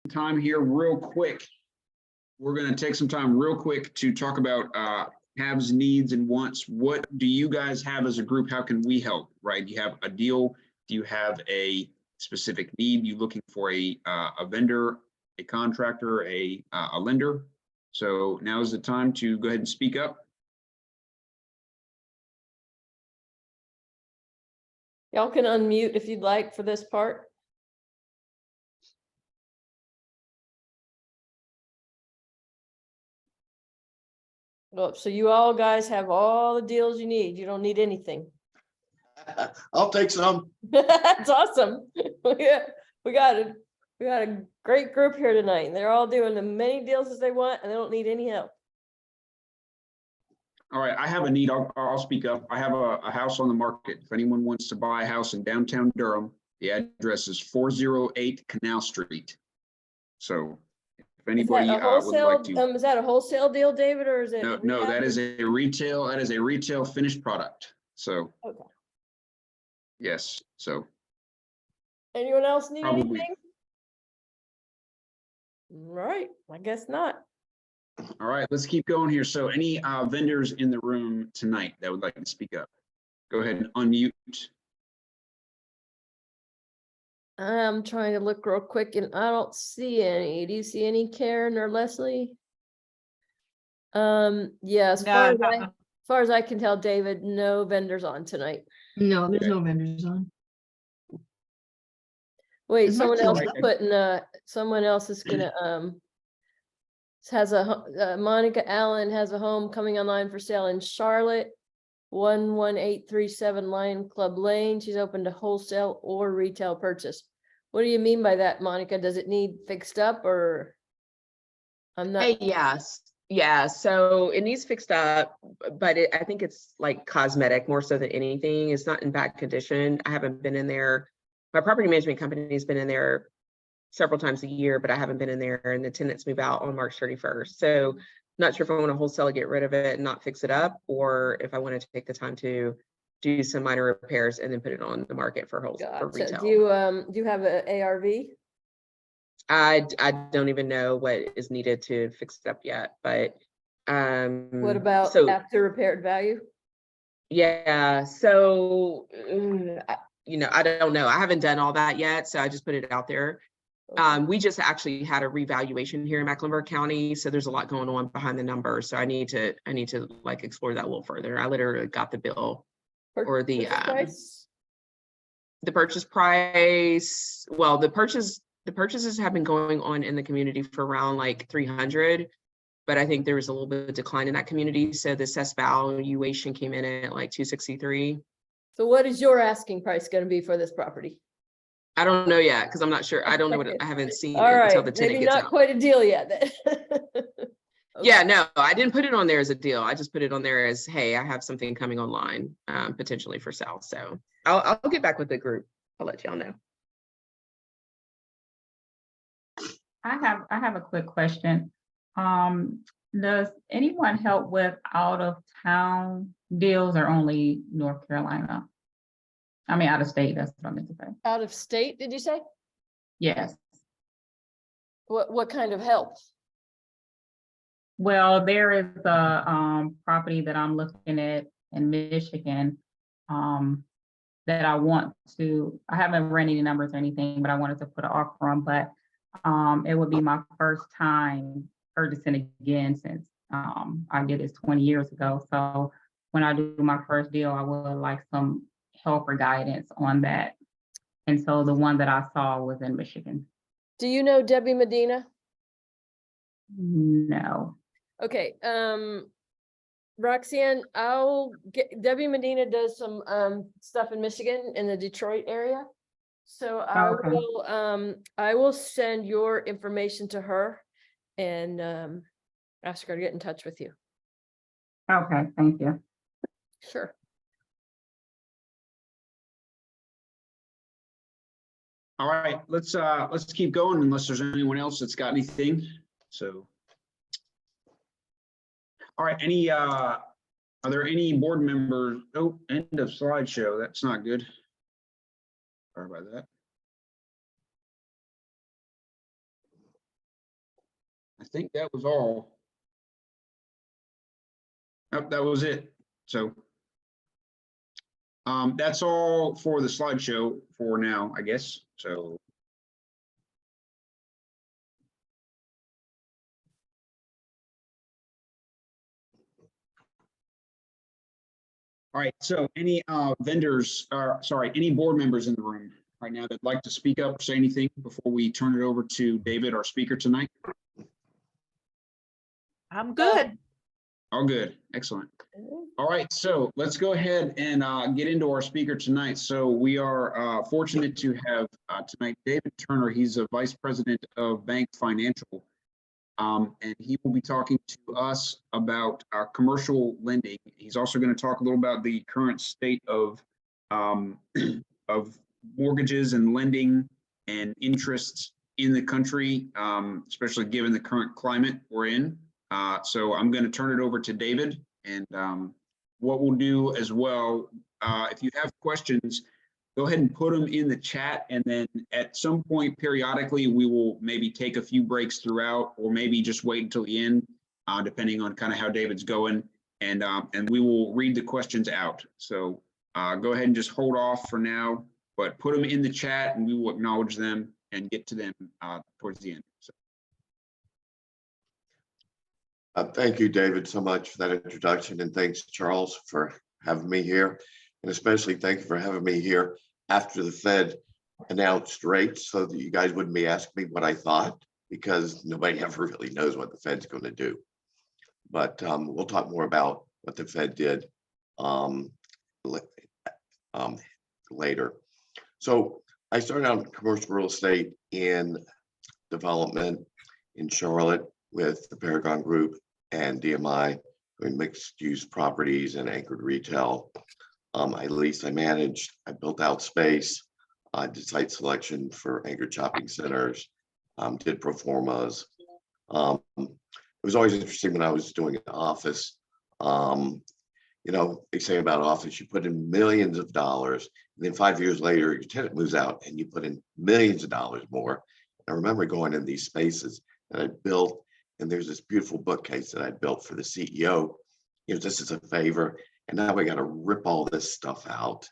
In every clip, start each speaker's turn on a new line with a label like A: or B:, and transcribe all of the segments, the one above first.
A: time here real quick. We're going to take some time real quick to talk about haves, needs, and wants. What do you guys have as a group? How can we help, right? Do you have a deal? Do you have a specific need? You looking for a vendor, a contractor, a lender? So now is the time to go ahead and speak up.
B: Y'all can unmute if you'd like for this part. Well, so you all guys have all the deals you need. You don't need anything.
C: I'll take some.
B: That's awesome. Yeah, we got a great group here tonight. They're all doing as many deals as they want and they don't need any help.
A: All right, I have a need. I'll speak up. I have a house on the market. If anyone wants to buy a house in downtown Durham, the address is 408 Canal Street. So if anybody would like to.
B: Is that a wholesale deal, David, or is it?
A: No, that is a retail finished product. So.
B: Okay.
A: Yes, so.
B: Anyone else need
A: Probably.
B: anything? All right, I guess not.
A: All right, let's keep going here. So any vendors in the room tonight that would like to speak up? Go ahead and unmute.
B: I'm trying to look real quick and I don't see any. Do you see any, Karen or Leslie? Yeah, as far as I can tell, David, no vendors on tonight.
D: No, there's no vendors on.
B: Wait,
D: Is
B: someone
D: that
B: else
D: right?
B: is putting, someone else is gonna, has Monica Allen has a home coming online for sale in Charlotte, 11837 Lion Club Lane. She's open to wholesale or retail purchase. What do you mean by that, Monica? Does it need fixed up or? I'm not.
E: Hey, yes. Yeah, so it needs fixed up, but I think it's like cosmetic more so than anything. It's not in bad condition. I haven't been in there. My property management company has been in there several times a year, but I haven't been in there, and the tenants move out on March 31st. So not sure if I want to wholesale get rid of it and not fix it up, or if I want to take the time to do some minor repairs and then put it on the market for wholesale for
B: Gotcha.
E: retail.
B: Do you have an ARV?
E: I don't even know what is needed to fix it up yet, but
B: What about
E: so
B: after repaired value?
E: yeah, so I don't know. I haven't done all that yet, so I just put it out there.
B: Okay.
E: We just actually had a revaluation here in Mecklenburg County, so there's a lot going on behind the numbers. So I need to like explore that a little further. I literally got the bill or the purchase price. Well, the purchases have been going on in the community for around like 300, but I think there was a little bit of decline in that community. So the assessed valuation came in at like 263.
B: So what is your asking price going to be for this property?
E: I don't know yet because I'm not sure. I don't know what I haven't seen
B: All
E: it
B: right,
E: until the tenant
B: maybe
E: gets
B: not
E: out.
B: quite a deal yet. Then. Okay.
E: Yeah, no, I didn't put it on there as a deal. I just put it on there as, hey, I have something coming online, potentially for sale. So I'll get back with the group. I'll let y'all know.
F: I have a quick question. Does anyone help with out of town deals or only North Carolina? I mean, out of state, that's what I meant to say.
B: Out of state, did you say?
F: Yes.
B: What kind of help?
F: Well, there is a property that I'm looking at in Michigan that I haven't ran any numbers or anything, but I wanted to put an offer on, but it would be my first time purchasing again since I did this 20 years ago. So when I do my first deal, I would like some help or guidance on that. And so the one that I saw was in Michigan.
B: Do you know Debbie Medina?
F: No.
B: Okay, Roxanne, Debbie Medina does some stuff in Michigan in the Detroit area. So I will send your information to her and ask her to get in touch with you.
F: Okay, thank you.
B: Sure.
A: All right, let's keep going unless there's anyone else that's got anything. So. All right, are there any board members? Oh, end of slideshow. That's not good. Sorry about that. I think that was all. Yep, that was it. So that's all for the slideshow for now, I guess. So all right, so any vendors, sorry, any board members in the room right now that'd like to speak up or say anything before we turn it over to David, our speaker tonight?
G: I'm good.
A: All good, excellent. All right, so let's go ahead and get into our speaker tonight. So we are fortunate to have tonight David Turner. He's a vice president of Bank Financial. And he will be talking to us about commercial lending. He's also going to talk a little about the current state of mortgages and lending and interests in the country, especially given the current climate we're in. So I'm going to turn it over to David. And what we'll do as well, if you have questions, go ahead and put them in the chat, and then at some point periodically, we will maybe take a few breaks throughout, or maybe just wait until the end, depending on kind of how David's going, and we will read the questions out. So go ahead and just hold off for now, but put them in the chat, and we will acknowledge them and get to them towards the end. So.
C: Thank you, David, so much for that introduction, and thanks, Charles, for having me here. And especially thank you for having me here after the Fed announced rates, so that you guys wouldn't be asking me what I thought, because nobody ever really knows what the Fed's going to do. But we'll talk more about what the Fed did later. So I started out in commercial real estate in development in Charlotte with the Paragon Group and DMI, doing mixed use properties and anchored retail. I leased, I managed, I built out space, did site selection for anchored shopping centers, did pro formas. It was always interesting when I was doing an office. You know, they say about office, you put in millions of dollars, and then 5 years later, your tenant moves out and you put in millions of dollars more. I remember going in these spaces that I built, and there's this beautiful bookcase that I built for the CEO. You know, this is a favor. And now we got to rip all this stuff out.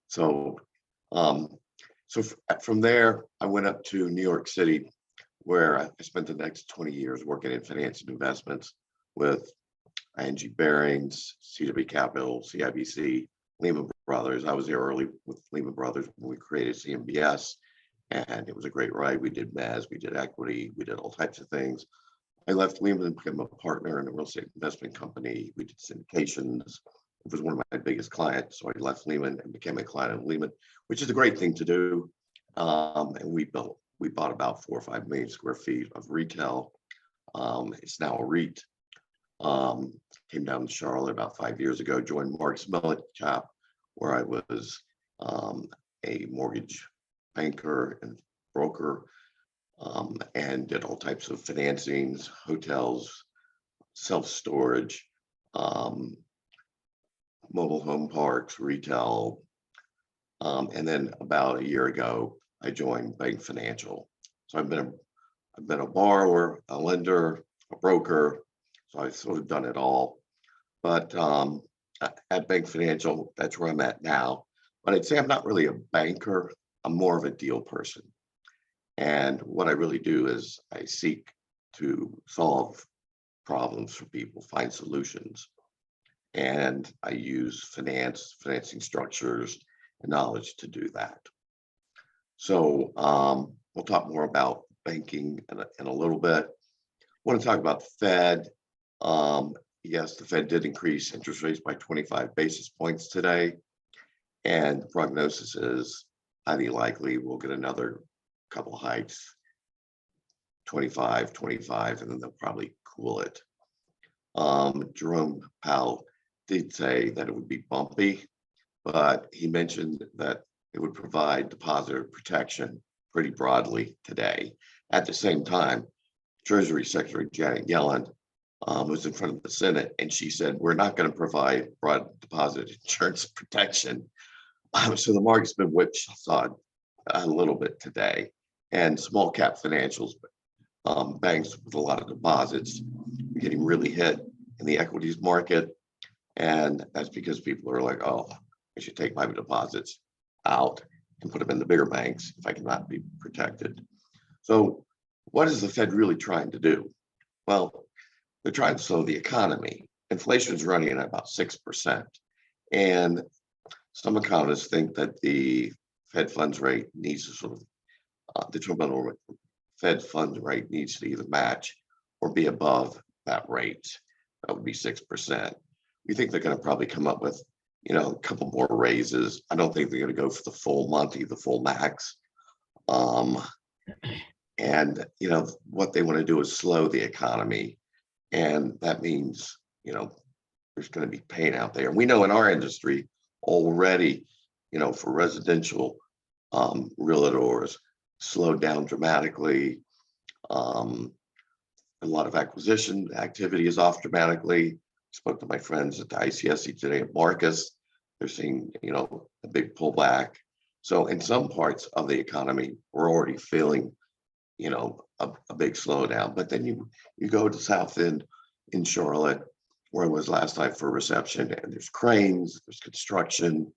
C: So from there, I went up to New York City, where I spent the next 20 years working in finance and investments with ING Barings, CW Capital, CIBC, Lehman Brothers. I was there early with Lehman Brothers when we created CMBS, and it was a great ride. We did mezz, we did equity, we did all types of things. I left Lehman and became a partner in a real estate investment company. We did syndications. It was one of my biggest clients. So I left Lehman and became a client of Lehman, which is a great thing to do. And we bought about 4 or 5 million square feet of retail. It's now a REIT. Came down to Charlotte about 5 years ago, joined Mark's Millichap, where I was a mortgage banker and broker. And did all types of financings, hotels, self-storage, mobile home parks, retail. And then about a year ago, I joined Bank Financial. So I've been a borrower, a lender, a broker. So I've sort of done it all. But at Bank Financial, that's where I'm at now. But I'd say I'm not really a banker. I'm more of a deal person. And what I really do is I seek to solve problems for people, find solutions. And I use financing structures, and knowledge to do that. So we'll talk more about banking in a little bit. I want to talk about the Fed. Yes, the Fed did increase interest rates by 25 basis points today. And the prognosis is highly likely we'll get another couple of hikes, 25, and then they'll probably cool it. Jerome Powell did say that it would be bumpy, but he mentioned that it would provide depositor protection pretty broadly today. At the same time, Treasury Secretary Janet Yellen was in front of the Senate, and she said, we're not going to provide broad deposit insurance protection. So the market's been whipsawed a little bit today. And small cap financials banks with a lot of deposits are getting really hit in the equities market. And that's because people are like, oh, I should take my deposits out and put them in the bigger banks if I cannot be protected. So what is the Fed really trying to do? Well, they're trying to slow the economy. Inflation is running at about 6%. And some economists think that the Fed funds rate needs to sort of, the terminal Fed funds rate needs to either match or be above that rate. That would be 6%. We think they're going to probably come up with, a couple more raises. I don't think they're going to go for the full Monty, the full max. And, what they want to do is slow the economy. And that means, there's going to be pain out there. And we know in our industry already, for residential realtors, slowed down dramatically. A lot of acquisition activity is off dramatically. Spoke to my friends at the ICSC today at Marcus. They're seeing, a big pullback. So in some parts of the economy, we're already feeling, a big slowdown. But then you go to South End in Charlotte, where I was last night for a reception, and there's cranes, there's construction.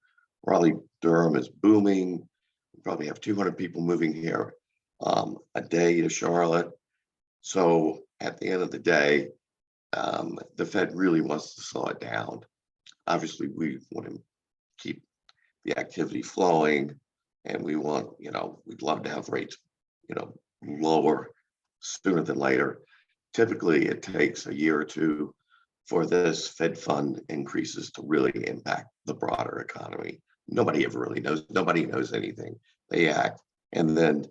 C: Raleigh Durham is booming. We probably have 200 people moving here a day to Charlotte. So at the end of the day, the Fed really wants to slow it down. Obviously, we want to keep the activity flowing, and we want, we'd love to have rates, lower sooner than later. Typically, it takes a year or two for this Fed fund increases to really impact the broader economy. Nobody ever really knows. Nobody knows anything. They act, and then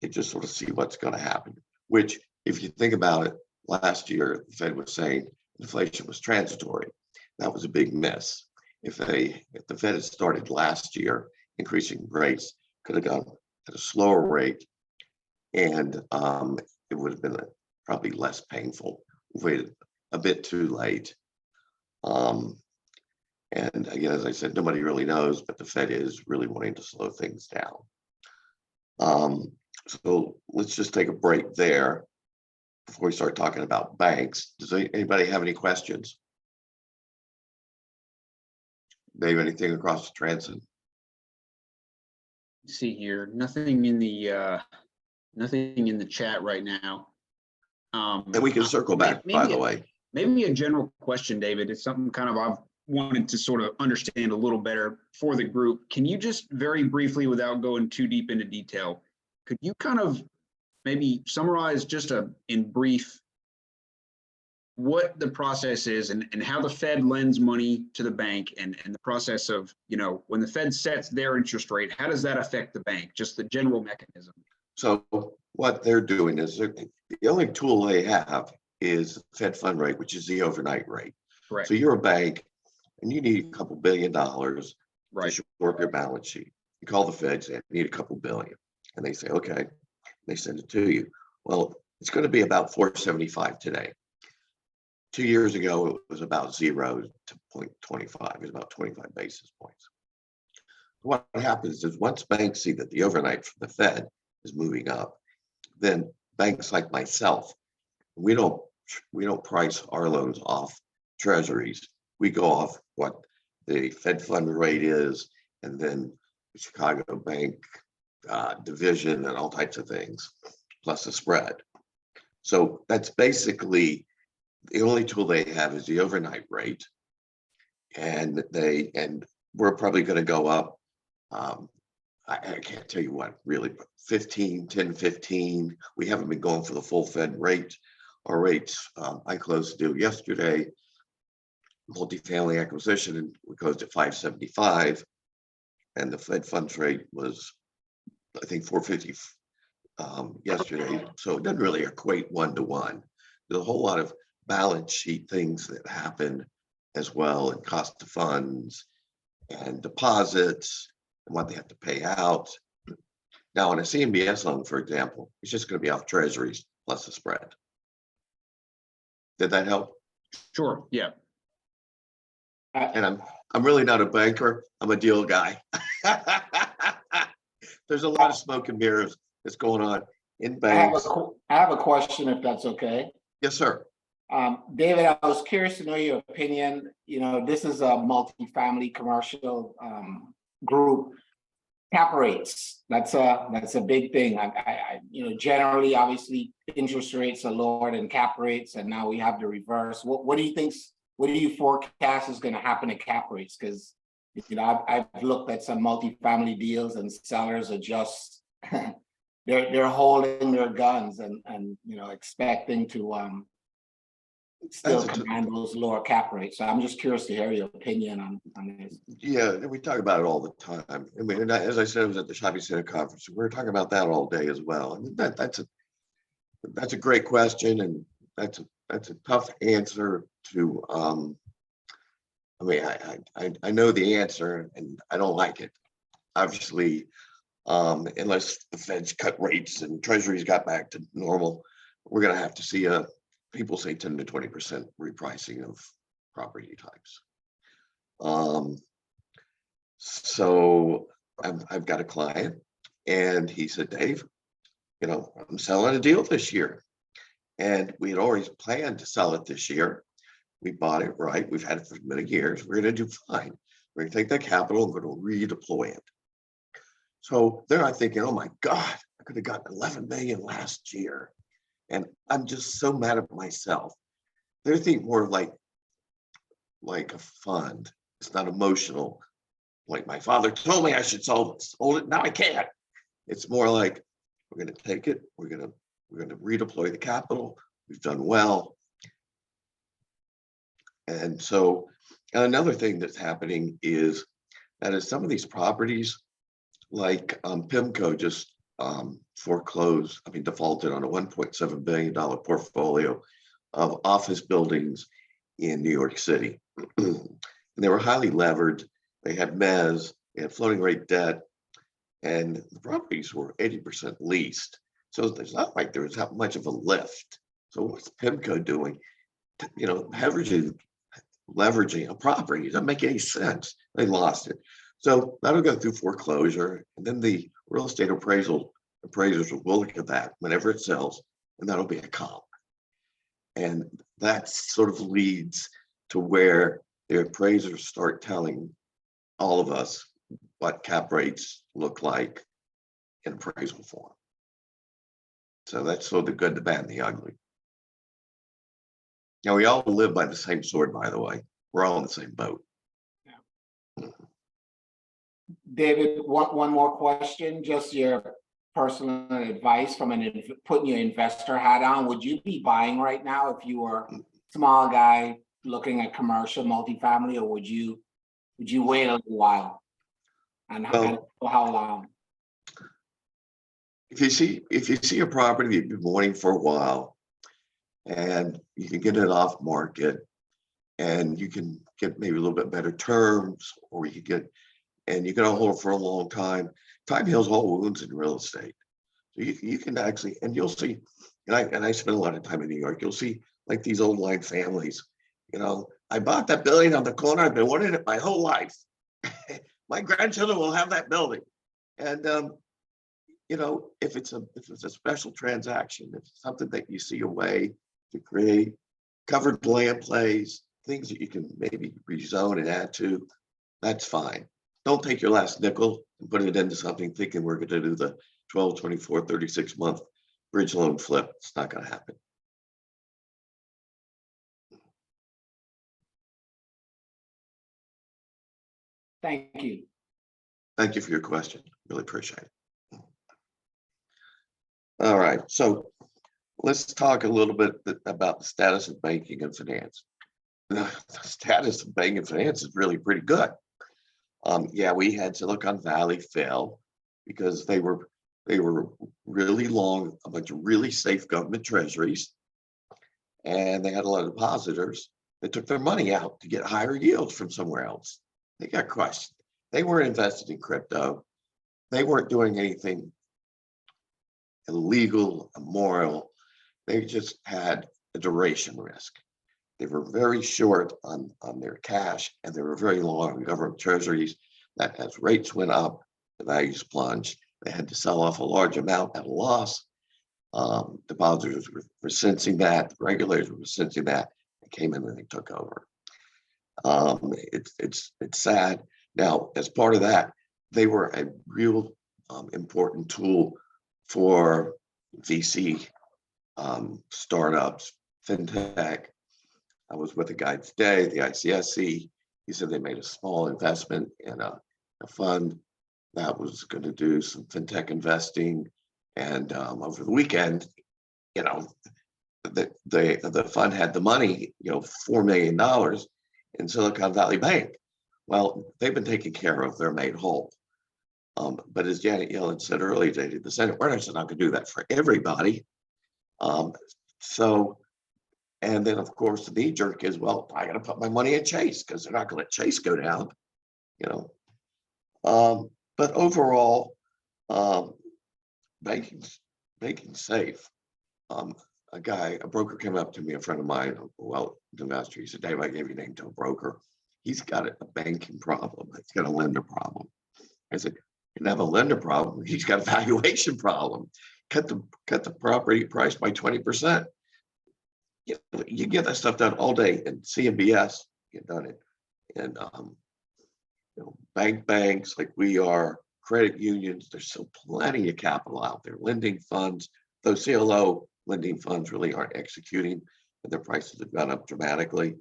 C: they just sort of see what's going to happen. Which, if you think about it, last year the Fed was saying inflation was transitory. That was a big miss. If the Fed had started last year increasing rates, could have gone at a slower rate, and it would have been probably less painful. Waited a bit too late. And again, as I said, nobody really knows, but the Fed is really wanting to slow things down. So let's just take a break there before we start talking about banks. Does anybody have any questions? Dave, anything across the transit?
A: See here, nothing in the chat right now.
C: And we can circle back, by the way.
A: Maybe a general question, David. It's something kind of I've wanted to sort of understand a little better for the group. Can you just very briefly, without going too deep into detail, could you kind of maybe summarize just in brief what the process is and how the Fed lends money to the bank and the process of, when the Fed sets their interest rate, how does that affect the bank? Just the general mechanism.
C: So what they're doing is the only tool they have is Fed fund rate, which is the overnight rate.
A: Correct.
C: So you're a bank and you need a couple $1 billion
A: Right.
C: to shore up your balance sheet. You call the Fed, say, I need a couple billion. And they say, okay, they send it to you. Well, it's going to be about 475 today. 2 years ago, it was about 0 to 0.25. It was about 25 basis points. What happens is once banks see that the overnight from the Fed is moving up, then banks like myself, we don't price our loans off treasuries. We go off what the Fed fund rate is, and then the Chicago Bank division and all types of things, plus the spread. So that's basically the only tool they have is the overnight rate. And we're probably going to go up. I can't tell you what, really, 10, 15. We haven't been going for the full Fed rate. Our rates, I closed the deal yesterday, multifamily acquisition, and we closed at 575. And the Fed funds rate was, I think, 450 yesterday. So it doesn't really equate 1-to-1. There's a whole lot of balance sheet things that happen as well, and cost of funds and deposits and what they have to pay out. Now, on a CMBS loan, for example, it's just going to be off treasuries plus the spread. Did that help?
A: Sure. Yeah.
C: And I'm really not a banker. I'm a deal guy. There's a lot of smoke and mirrors that's going on in
G: I have
C: banks.
G: I have a question, if that's okay.
C: Yes, sir.
G: David, I was curious to know your opinion. You know, this is a multifamily commercial group. Cap rates, that's a big thing. You know, generally, obviously, interest rates are lower than cap rates, and now we have the reverse. What do you think? What do you forecast is going to happen to cap rates? Because you know, I've looked at some multifamily deals, and sellers are just they're holding their guns and you know, expecting to still
C: That's a-
G: command those lower cap rates. So I'm just curious to hear your opinion on this.
C: Yeah, we talk about it all the time. I mean, and as I said, I was at the shopping center conference. We were talking about that all day as well. I mean, that's a great question, and that's a tough answer to. I mean, I know the answer, and I don't like it. Obviously, unless the Feds cut rates and Treasuries got back to normal, we're going to have to see people say 10 to 20% repricing of property types. So I've got a client, and he said, Dave, you know, I'm selling a deal this year, and we had always planned to sell it this year. We bought it, right? We've had it for many years. We're going to do fine. We're going to take that capital and we're going to redeploy it. So they're not thinking, oh my God, I could have gotten 11 million last year. And I'm just so mad at myself. They're thinking more like a fund. It's not emotional. Like my father told me I should hold it. Now I can't. It's more like we're going to take it. We're going to redeploy the capital. We've done well. And so another thing that's happening is that as some of these properties, like PIMCO just defaulted on a $1.7 billion portfolio of office buildings in New York City. And they were highly levered. They had mezz, they had floating rate debt, and the properties were 80% leased. So it's not like there was that much of a lift. So what's PIMCO doing? You know, leveraging a property doesn't make any sense. They lost it. So that'll go through foreclosure, and then the real estate appraisers will look at that whenever it sells, and that'll be a comp. And that sort of leads to where the appraisers start telling all of us what cap rates look like in appraisal form. So that's sort of the good, the bad, and the ugly. Now, we all live by the same sword, by the way. We're all in the same boat.
G: David, one more question, just your personal advice from putting your investor hat on. Would you be buying right now if you were a small guy looking at commercial multifamily, or would you wait a little while? And for how long?
C: If you see a property that you've been wanting for a while, and you can get it off market, and you can get maybe a little bit better terms, or you can hold it for a long time. Time heals all wounds in real estate. So you can actually, and you'll see, and I spend a lot of time in New York, you'll see like these old line families, you know, I bought that building on the corner, I've been wanting it my whole life. My grandchildren will have that building. And you know, if it's a special transaction, if it's something that you see a way to create covered land plays, things that you can maybe rezone and add to, that's fine. Don't take your last nickel and put it into something thinking we're going to do the 12, 24, 36 month bridge loan flip. It's not going to happen.
G: Thank you.
C: Thank you for your question. Really appreciate it. All right, so let's talk a little bit about the status of banking and finance. The status of banking and finance is really pretty good. Yeah, we had Silicon Valley fail because they were really long, a bunch of really safe government treasuries, and they had a lot of depositors that took their money out to get higher yields from somewhere else. They got crushed. They weren't invested in crypto. They weren't doing anything illegal, immoral. They just had a duration risk. They were very short on their cash, and they were very long on government treasuries. That as rates went up, the values plunged. They had to sell off a large amount at a loss, Depositors were sensing that, regulators were sensing that, they came in and they took over. It's sad. Now, as part of that, they were a real important tool for VC startups, fintech. I was with a guy today, the ICSC. He said they made a small investment in a fund that was going to do some fintech investing. And over the weekend, you know, the fund had the money, you know, $4 million in Silicon Valley Bank. Well, they've been taken care of. They're made whole. But as Janet Yellen said earlier, the Senate, we're not going to do that for everybody. And then of course the knee jerk is, well, I got to put my money in Chase because they're not going to let Chase go down, you know. But overall, banking's safe. A broker came up to me, a friend of mine, well, the investor, he said, Dave, I gave your name to a broker. He's got a banking problem. He's got a lender problem. I said, he doesn't have a lender problem. He's got a valuation problem. Cut the property price by 20%. You get that stuff done all day in CMBS. Get done it, and you know, banks like we are, credit unions. There's still plenty of capital out there. Lending funds, those CLO lending funds really aren't executing, and their prices have gone up dramatically.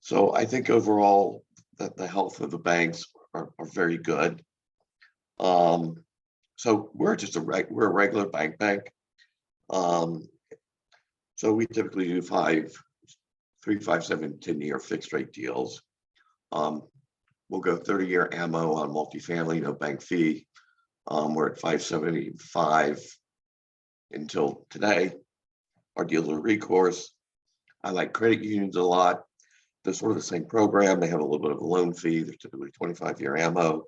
C: So I think overall that the health of the banks are very good. So we're just we're a regular bank. So we typically do 3, 5, 7, 10-year fixed rate deals. We'll go 30-year ammo on multifamily, no bank fee. We're at 575 until today. Our deals are recourse. I like credit unions a lot. They're sort of the same program. They have a little bit of a loan fee. They're typically 25-year ammo.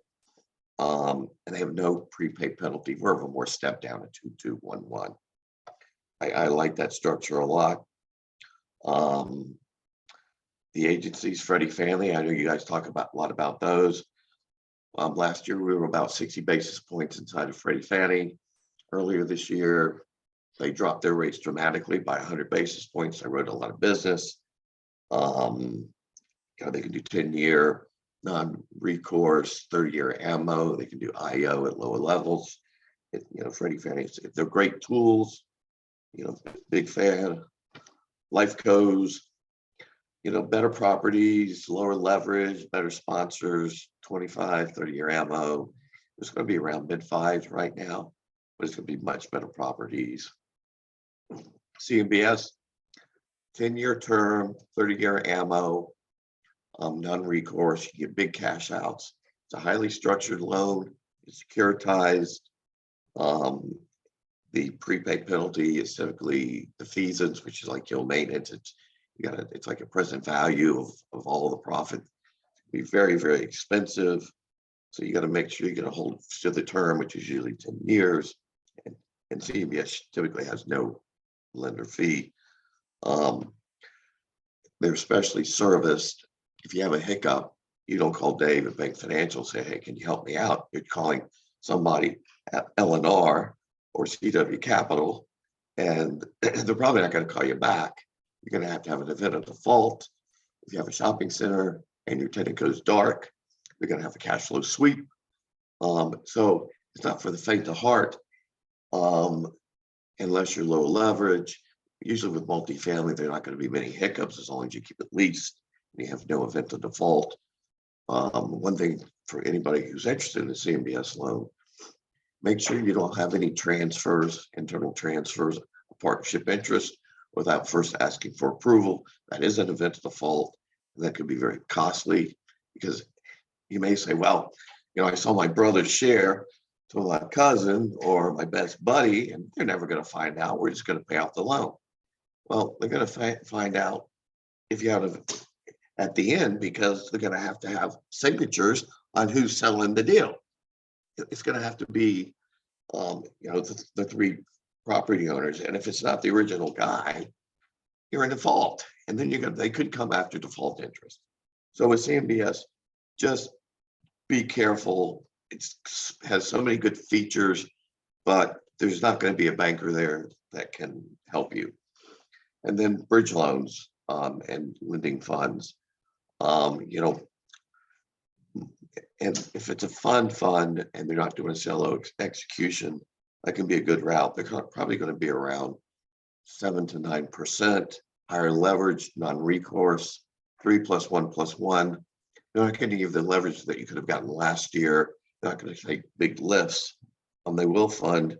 C: And they have no prepaid penalty. We're a more step down at 2211. I like that structure a lot. The agencies, Freddie Fannie, I know you guys talk a lot about those. Last year, we were about 60 basis points inside of Freddie Fannie. Earlier this year, they dropped their rates dramatically by 100 basis points. I wrote a lot of business. You know, they can do 10-year non-recourse, 30-year ammo. They can do IO at lower levels. You know, Freddie Fannie, they're great tools. You know, big fan. Life goes, you know, better properties, lower leverage, better sponsors, 25, 30-year ammo. It's going to be around mid-5s right now, but it's going to be much better properties. CMBS, 10-year term, 30-year ammo, non-recourse, you get big cash outs. It's a highly structured loan, it's securitized. The prepaid penalty is typically defeasance, which is like your maintenance. It's like a present value of all the profit. It'd be very, very expensive. So you got to make sure you get a hold to the term, which is usually 10 years. And CMBS typically has no lender fee. They're specially serviced. If you have a hiccup, you don't call Dave at Bank Financial and say, hey, can you help me out? You're calling somebody at L&R or CW Capital, and they're probably not going to call you back. You're going to have an event of default. If you have a shopping center and your tenant goes dark, you're going to have a cash flow sweep. So it's not for the faint of heart, unless you're low leverage. Usually with multifamily, there are not going to be many hiccups as long as you keep it leased and you have no event of default. One thing for anybody who's interested in a CMBS loan, make sure you don't have any transfers, internal transfers, partnership interest without first asking for approval. That is an event of default. And that could be very costly because you may say, well, you know, I saw my brother share to my cousin or my best buddy, and they're never going to find out. We're just going to pay off the loan. Well, they're going to find out if you have at the end, because they're going to have signatures on who's selling the deal. It's going to have to be, you know, the 3 property owners, and if it's not the original guy, you're in default, and then they could come after default interest. So with CMBS, just be careful. It has so many good features. but there's not going to be a banker there that can help you. And then bridge loans and lending funds, you know, and if it's a fund and they're not doing a CLO execution, that can be a good route. They're probably going to be around 7 to 9%, higher leverage, non-recourse, 3+1+1. They're not going to give the leverage that you could have gotten last year. They're not going to take big lifts. They will fund,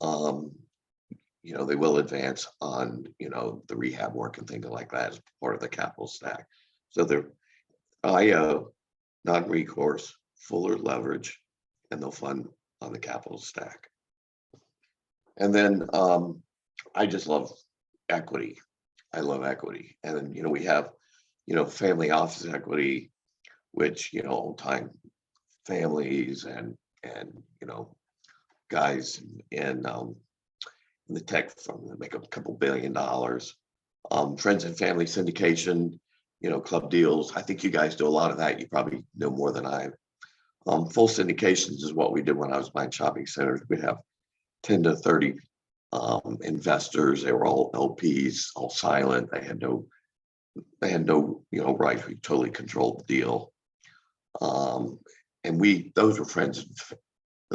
C: you know, they will advance on, you know, the rehab work and things like that as part of the capital stack. So they're IO, non-recourse, fuller leverage, and they'll fund on the capital stack. And then I just love equity. I love equity. And then, you know, we have, you know, family office equity, which, you know, old time families and you know, guys in the tech firm that make up a couple $2 billion. Friends and family syndication, you know, club deals. I think you guys do a lot of that. You probably know more than I. Full syndications is what we did when I was buying shopping centers. We'd have 10 to 30 investors. They were all LPs, all silent. They had no, you know, rights. We totally controlled the deal. And those were friends.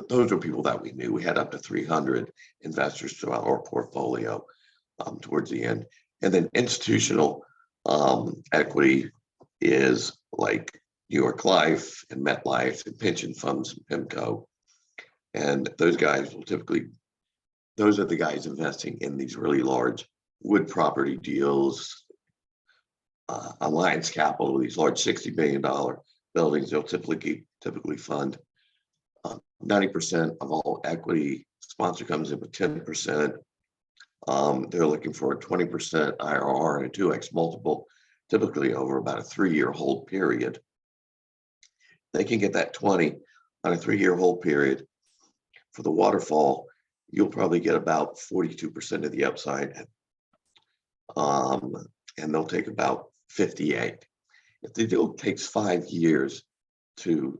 C: Those were people that we knew. We had up to 300 investors throughout our portfolio towards the end. And then institutional equity is like New York Life and MetLife and pension funds and PIMCO. And those guys will typically, those are the guys investing in these really large wood property deals, Alliance Capital, these large $60 billion buildings. They'll typically fund 90% of all equity. Sponsor comes in with 10%. They're looking for a 20% IRR and a 2x multiple, typically over about a 3-year hold period. They can get that 20 on a 3-year hold period. For the waterfall, you'll probably get about 42% of the upside. And they'll take about 58. If the deal takes 5 years to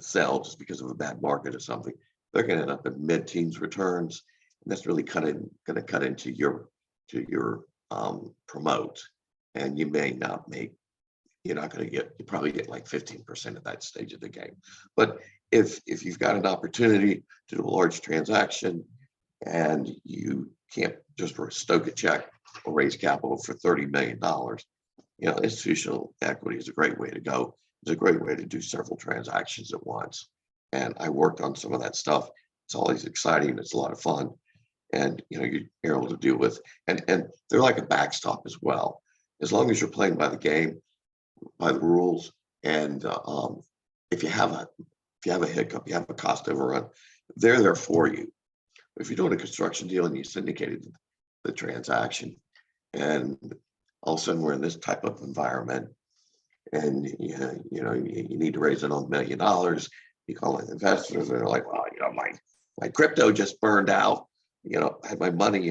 C: sell just because of a bad market or something, they're going to end up at mid-teens returns, and that's really going to cut into your promote, and you may not make. You're not going to get. You probably get like 15% at that stage of the game. But if you've got an opportunity to do a large transaction, and you can't just stoke a check or raise capital for $30 million, you know, institutional equity is a great way to go. It's a great way to do several transactions at once. And I worked on some of that stuff. It's always exciting. It's a lot of fun. And, you know, you're able to deal with, and they're like a backstop as well. As long as you're playing by the game, by the rules. And if you have a hiccup, you have a cost overrun, they're there for you. If you're doing a construction deal and you syndicated the transaction, and all of a sudden we're in this type of environment, and you know you need to raise it on $1 million, you call in investors, and they're like, well, you know, my crypto just burned out. You know, I had my money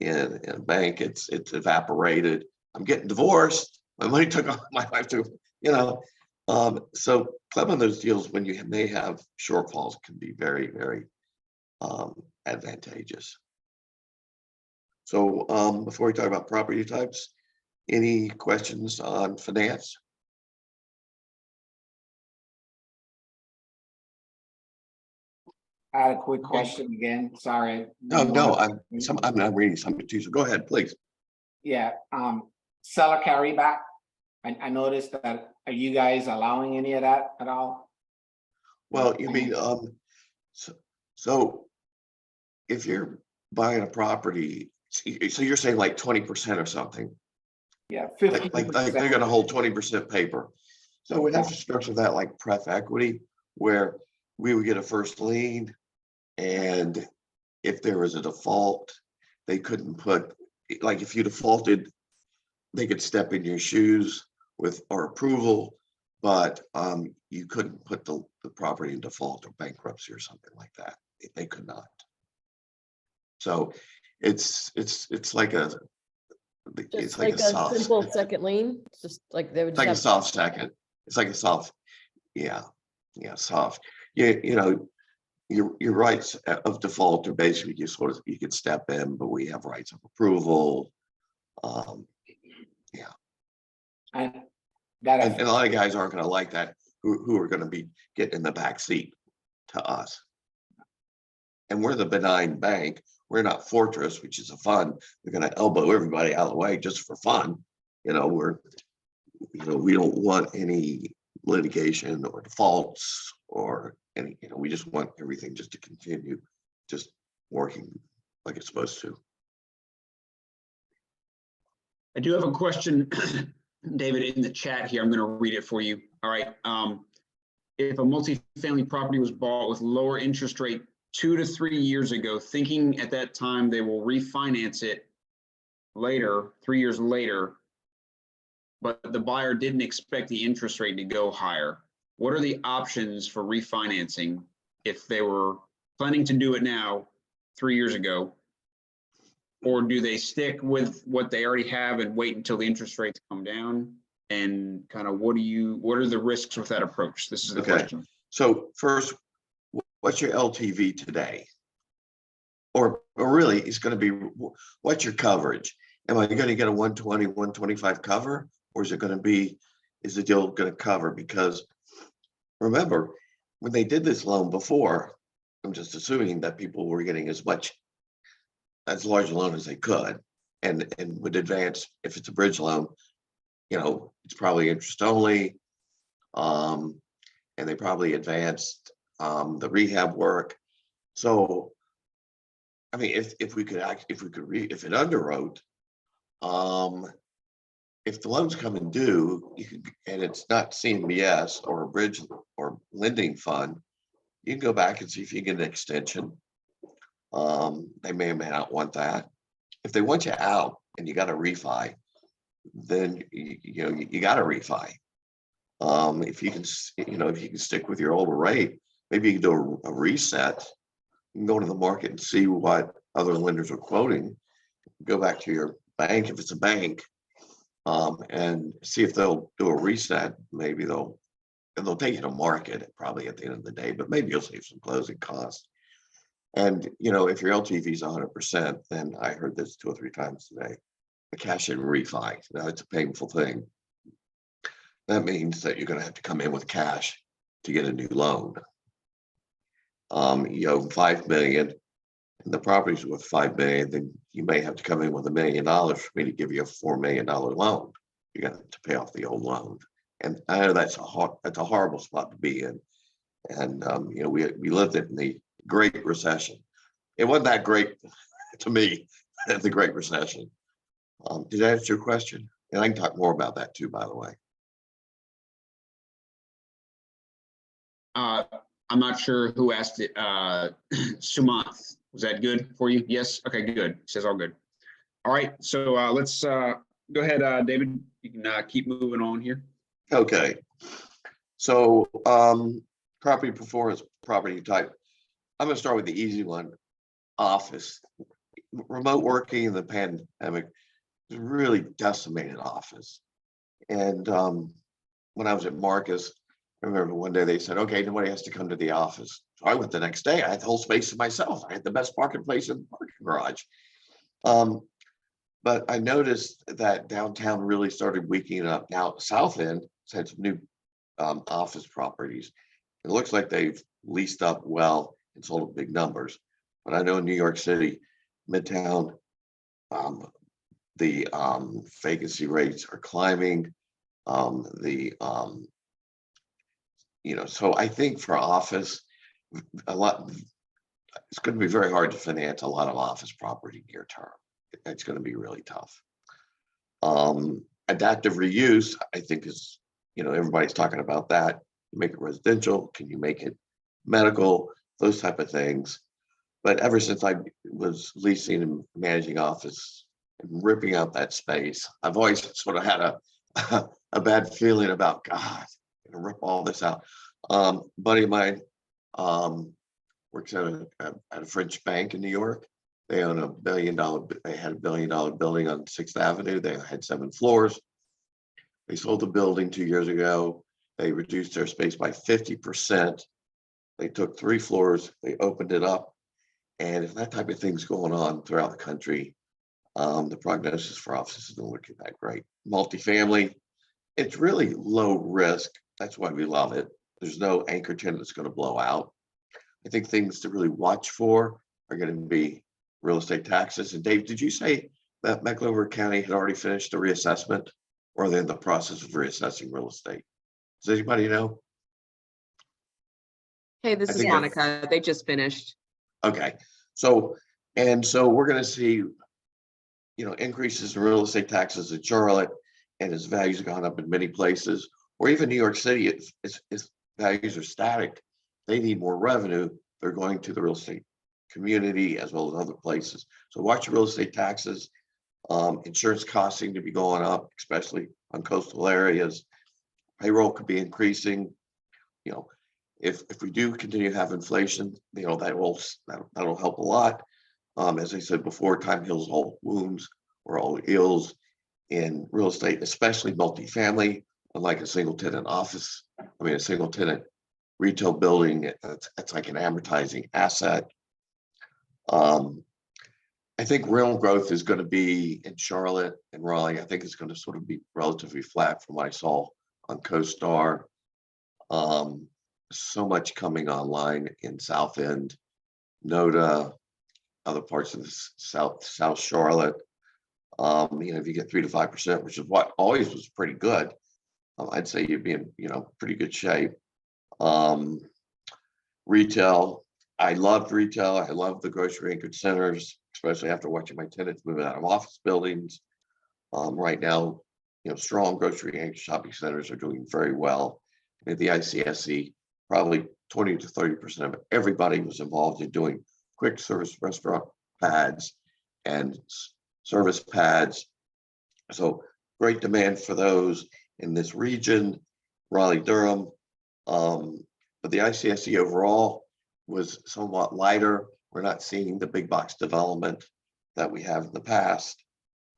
C: in a bank, it's evaporated. I'm getting divorced. My money took off. My wife took, you know. So clubbing those deals when you may have shortfalls can be very, very advantageous. So before we talk about property types, any questions on finance?
G: I had a quick question again, sorry.
C: No, I'm reading something too, so go ahead, please.
G: Yeah, seller carryback. I noticed that, are you guys allowing any of that at all?
C: Well, you mean, so if you're buying a property, so you're saying like 20% or something?
G: Yeah,
C: Like
G: 50%.
C: they're gonna hold 20% paper. So we'd have to structure that like pref equity, where we would get a first lien, and if there was a default, they couldn't put, like if you defaulted, they could step in your shoes with our approval, but you couldn't put the property in default or bankruptcy or something like that. They could not. So it's like a
B: Just like a simple second lien, it's just like they would
C: It's like a
B: just
C: soft second. It's like a soft, yeah, soft. You know, your rights of default are basically you sort of, you can step in, but we have rights of approval. Yeah,
G: And that,
C: and a lot of guys aren't gonna like that, who are gonna be getting in the back seat to us. And we're the benign bank. We're not Fortress, which is a fund. We're gonna elbow everybody out of the way just for fun. You know, we don't want any litigation or defaults or any, we just want everything just to continue just working like it's supposed to.
A: I do have a question, David, in the chat here. I'm going to read it for you. All right. If a multifamily property was bought with lower interest rate 2 to 3 years ago, thinking at that time they will refinance it later, 3 years later, but the buyer didn't expect the interest rate to go higher, what are the options for refinancing if they were planning to do it now 3 years ago? Or do they stick with what they already have and wait until the interest rates come down? And kind of what are the risks with that approach? This is the question.
C: So first, what's your LTV today? Or really, it's going to be, what's your coverage? Am I going to get a 120, 125 cover? Or is it going to be, is the deal going to cover? Because remember, when they did this loan before, I'm just assuming that people were getting as large a loan as they could. And would advance, if it's a bridge loan, it's probably interest only. And they probably advanced the rehab work. So, I mean, if it underwrote, if the loans come and due, and it's not CMBS or a bridge or lending fund, you can go back and see if you get an extension. They may or may not want that. If they want you out and you got to refi, then you got to refi. If you can stick with your older rate, maybe you can do a reset. You can go to the market and see what other lenders are quoting. Go back to your bank if it's a bank, and see if they'll do a reset. Maybe they'll take you to market probably at the end of the day, but maybe you'll save some closing costs. And if your LTV is 100%, then I heard this 2 or 3 times today, the cash in refi. Now it's a painful thing. That means that you're going to have to come in with cash to get a new loan. You owe $5 million, and the property's worth $5 million. Then you may have to come in with $1 million for me to give you a $4 million loan. You got to pay off the old loan, and I know that's a horrible spot to be in. And we lived it in the Great Recession. It wasn't that great to me at the Great Recession. Did I answer your question? And I can talk more about that too, by the way.
A: I'm not sure who asked it. Sumanth, was that good for you? Yes. Okay, good. It says all good. All right. So let's go ahead, David. You can keep moving on here.
C: Okay. So property performance, property type. I'm going to start with the easy one. Office. Remote working in the pandemic really decimated office. And when I was at Marcus, I remember one day they said, okay, nobody has to come to the office. So I went the next day. I had the whole space to myself. I had the best parking place in the parking garage. But I noticed that downtown really started weakening up. Now, South End has had some new office properties. It looks like they've leased up well and sold big numbers. But I know in New York City, Midtown, the vacancy rates are climbing. So I think for office, it's going to be very hard to finance a lot of office property near term. It's going to be really tough. Adaptive reuse, I think is, everybody's talking about that. You make it residential, can you make it medical, those type of things. But ever since I was leasing and managing office and ripping out that space, I've always sort of had a bad feeling about, God, I'm gonna rip all this out. Buddy of mine works at a French bank in New York. They own they had $1 billion building on 6th Avenue. They had 7 floors. They sold the building 2 years ago. They reduced their space by 50%. They took 3 floors, they opened it up. And if that type of thing's going on throughout the country, the prognosis for offices isn't looking that great. Multifamily, it's really low risk. That's why we love it. There's no anchor tenant that's going to blow out. I think things to really watch for are going to be real estate taxes. And Dave, did you say that Mecklenburg County had already finished the reassessment, or they're in the process of reassessing real estate? Does anybody know?
E: Hey, this
C: I
E: is
C: think that's-
E: Monica. They just finished.
C: Okay, so we're going to see, increases in real estate taxes in Charlotte, and its values have gone up in many places, or even New York City. Its values are static. They need more revenue. They're going to the real estate community as well as other places. So watch real estate taxes. Insurance costs seem to be going up, especially on coastal areas. Payroll could be increasing. If we do continue to have inflation, that'll help a lot. As I said before, time heals all wounds or all ills in real estate, especially multifamily, unlike a single tenant office. A single tenant retail building, it's like an amortizing asset. I think rental growth is going to be in Charlotte and Raleigh. I think it's going to sort of be relatively flat from what I saw on CoStar. So much coming online in South End, Noda, other parts of the South Charlotte. If you get 3 to 5%, which is what always was pretty good, I'd say you'd be in pretty good shape. Retail, I loved retail. I love the grocery anchored centers, especially after watching my tenants move out of office buildings. Right now, strong grocery anchored shopping centers are doing very well. At the ICSC, probably 20 to 30% of everybody was involved in doing quick service restaurant pads and service pads. So great demand for those in this region, Raleigh, Durham. But the ICSC overall was somewhat lighter. We're not seeing the big box development that we have in the past.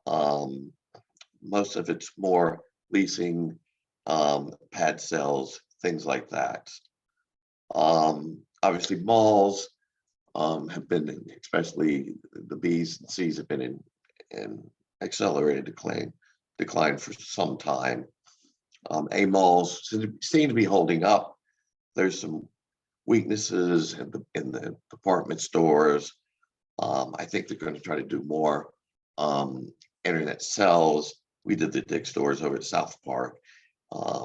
C: Most of it's more leasing, pad sales, things like that. Obviously malls have been, especially the B's and C's have been in accelerated decline for some time. A malls seem to be holding up. There's some weaknesses in the department stores. I think they're going to try to do more internet sales. We did the Dick's stores over at South Park.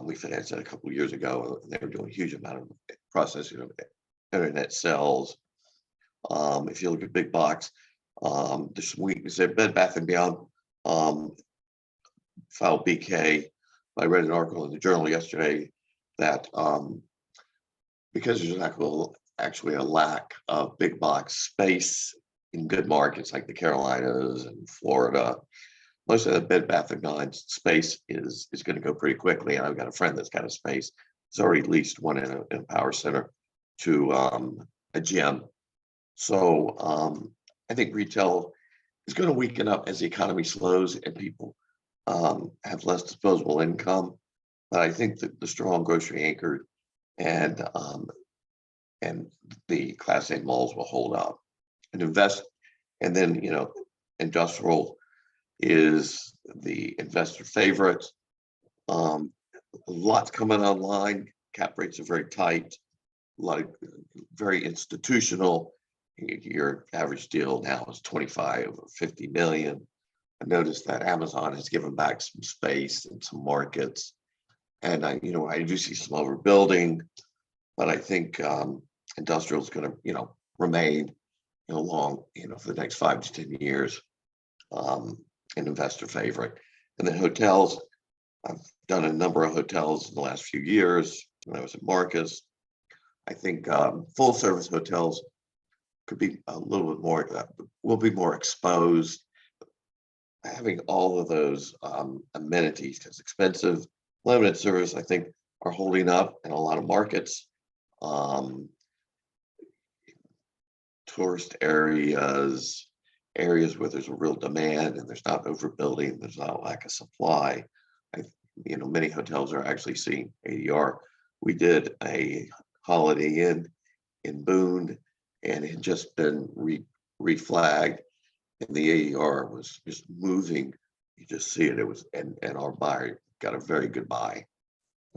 C: We financed that a couple of years ago, and they were doing a huge amount of processing of internet sales. If you look at big box, there's some weakness there. Bed Bath & Beyond filed BK. I read an article in the Journal yesterday that because there's actually a lack of big box space in good markets like the Carolinas and Florida, most of the Bed Bath & Beyond space is going to go pretty quickly. And I've got a friend that's got a space. It's already leased one in a power center to a gym. So I think retail is going to weaken up as the economy slows and people have less disposable income. But I think that the strong grocery anchored and the Class A malls will hold up and invest. And then, industrial is the investor favorite. Lots coming online. Cap rates are very tight. A lot of very institutional. Your average deal now is 25 or 50 million. I noticed that Amazon has given back some space in some markets. And I do see some overbuilding, but I think industrial is going to, remain long, for the next 5 to 10 years, an investor favorite. And then hotels, I've done a number of hotels in the last few years when I was at Marcus. I think full service hotels could be a little bit more, will be more exposed. Having all of those amenities, because expensive, limited service, I think, are holding up in a lot of markets. Tourist areas where there's a real demand and there's not overbuilding, there's not a lack of supply. Many hotels are actually seeing ADR. We did a Holiday Inn in Boone, and it had just been reflagged, and the AER was just moving. You just see it. It was, and our buyer got a very good buy.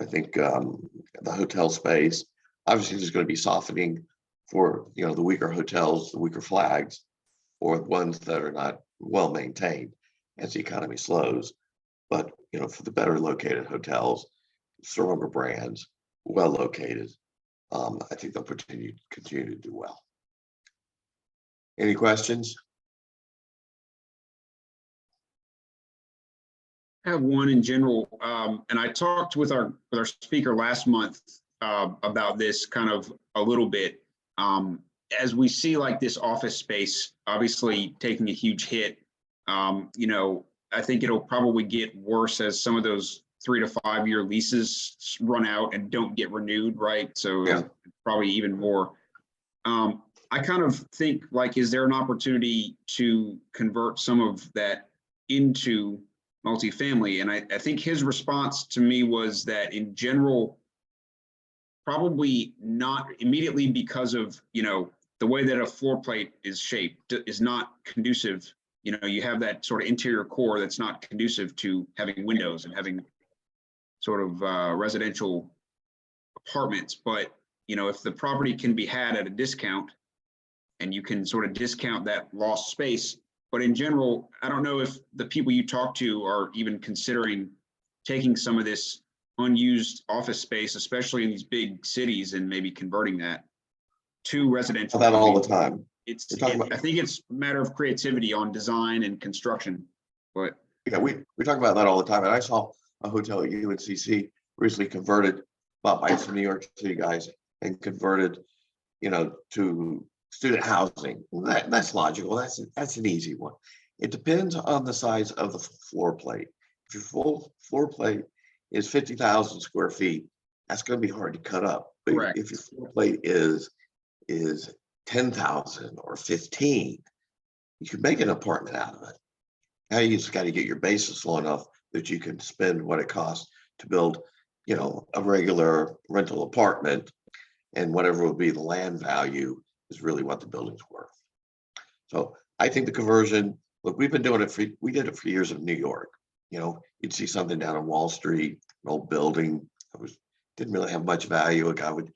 C: I think the hotel space, obviously, there's going to be softening for the weaker hotels, the weaker flags, or the ones that are not well maintained as the economy slows. But for the better located hotels, stronger brands, well located, I think they'll continue to do well. Any questions?
A: I have one in general, and I talked with our speaker last month about this kind of a little bit. As we see like this office space obviously taking a huge hit, I think it'll probably get worse as some of those 3 to 5 year leases run out and don't get renewed, right? So
C: Yeah.
A: probably even more. I kind of think like, is there an opportunity to convert some of that into multifamily? And I think his response to me was that in general, probably not immediately, because of, the way that a floor plate is shaped is not conducive. You have that sort of interior core that's not conducive to having windows and having sort of residential apartments. But, if the property can be had at a discount and you can sort of discount that lost space, but in general, I don't know if the people you talk to are even considering taking some of this unused office space, especially in these big cities, and maybe converting that to residential.
C: That all the time.
A: I think it's a matter of creativity on design and construction, but
C: Yeah, we talk about that all the time. And I saw a hotel at UNCC recently converted, bought by some New York City guys, and converted, to student housing. That's logical. That's an easy one. It depends on the size of the floor plate. If your full floor plate is 50,000 square feet, that's going to be hard to cut up. But
A: correct.
C: if your floor plate is 10,000 or 15, you can make an apartment out of it. Now you just got to get your basis low enough that you can spend what it costs to build, a regular rental apartment, and whatever will be the land value is really what the building's worth. So I think the conversion, look, we did it for years in New York. You'd see something down on Wall Street, an old building that didn't really have much value. A guy would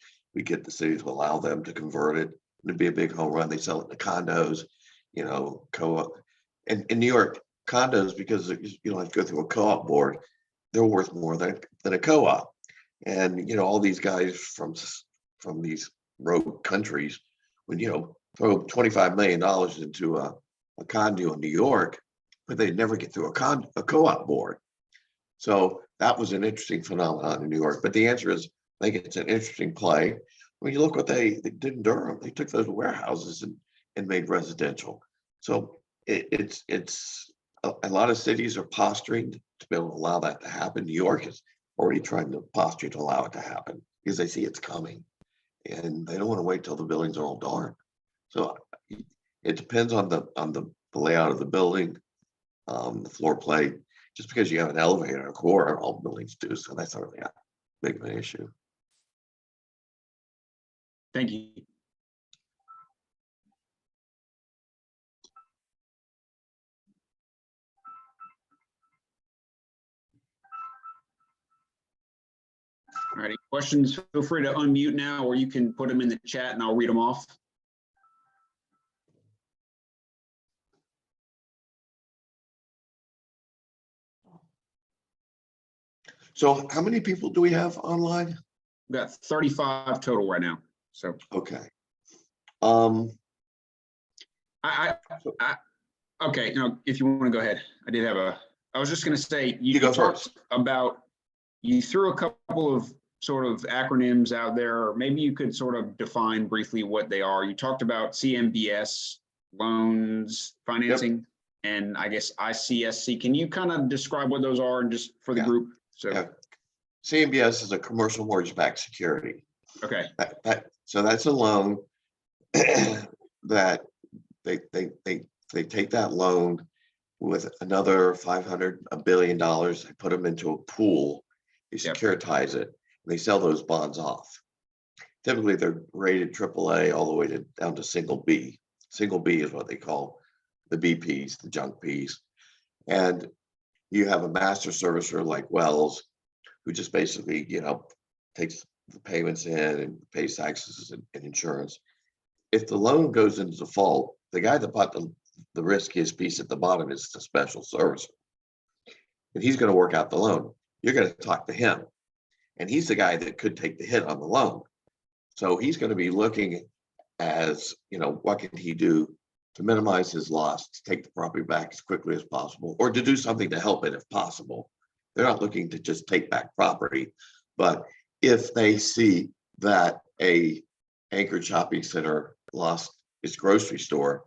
C: get the city to allow them to convert it. It'd be a big home run. They sell it to condos, co-op. And in New York, condos, because you don't have to go through a co-op board, they're worth more than a co-op. And all these guys from these rogue countries would throw $25 million into a condo in New York, but they'd never get through a co-op board. So that was an interesting phenomenon in New York. But the answer is, I think it's an interesting play. When you look what they did in Durham, they took those warehouses and made residential. So it's a lot of cities are posturing to be able to allow that to happen. New York is already trying to posture to allow it to happen because they see it's coming, and they don't want to wait till the buildings are all dark. So it depends on the layout of the building, the floor plate. Just because you have an elevator and a core, all buildings do, so that's not really that big of an issue.
A: thank you. All right, any questions? Feel free to unmute now, or you can put them in the chat and I'll read them off.
C: So how many people do we have online?
A: We've got 35 total right now. So
C: Okay.
A: Okay, if you want to go ahead, I was just going to say,
C: You go
A: talked
C: first.
A: about, you threw a couple of sort of acronyms out there. Maybe you could sort of define briefly what they are. You talked about CMBS, loans, financing, and I guess ICSC. Can you kind of describe what those are, and just for the group? So,
C: Yeah. CMBS is a commercial mortgage-backed security.
A: okay,
C: So that's a loan that they take that loan with another $500 billion. They put them into a pool, they
A: Yep.
C: securitize it, and they sell those bonds off. typically they're rated AAA all the way to down to single B. Single B is what they call the BPs, the junk Ps. And you have a master servicer like Wells, who just basically, takes the payments in and pays taxes and insurance. If the loan goes into default, the guy that bought the riskiest piece at the bottom is the special servicer. And he's going to work out the loan. You're going to talk to him. And he's the guy that could take the hit on the loan. So he's going to be looking as, what can he do to minimize his loss, to take the property back as quickly as possible, or to do something to help it if possible. They're not looking to just take back property, but if they see that a anchored shopping center lost its grocery store,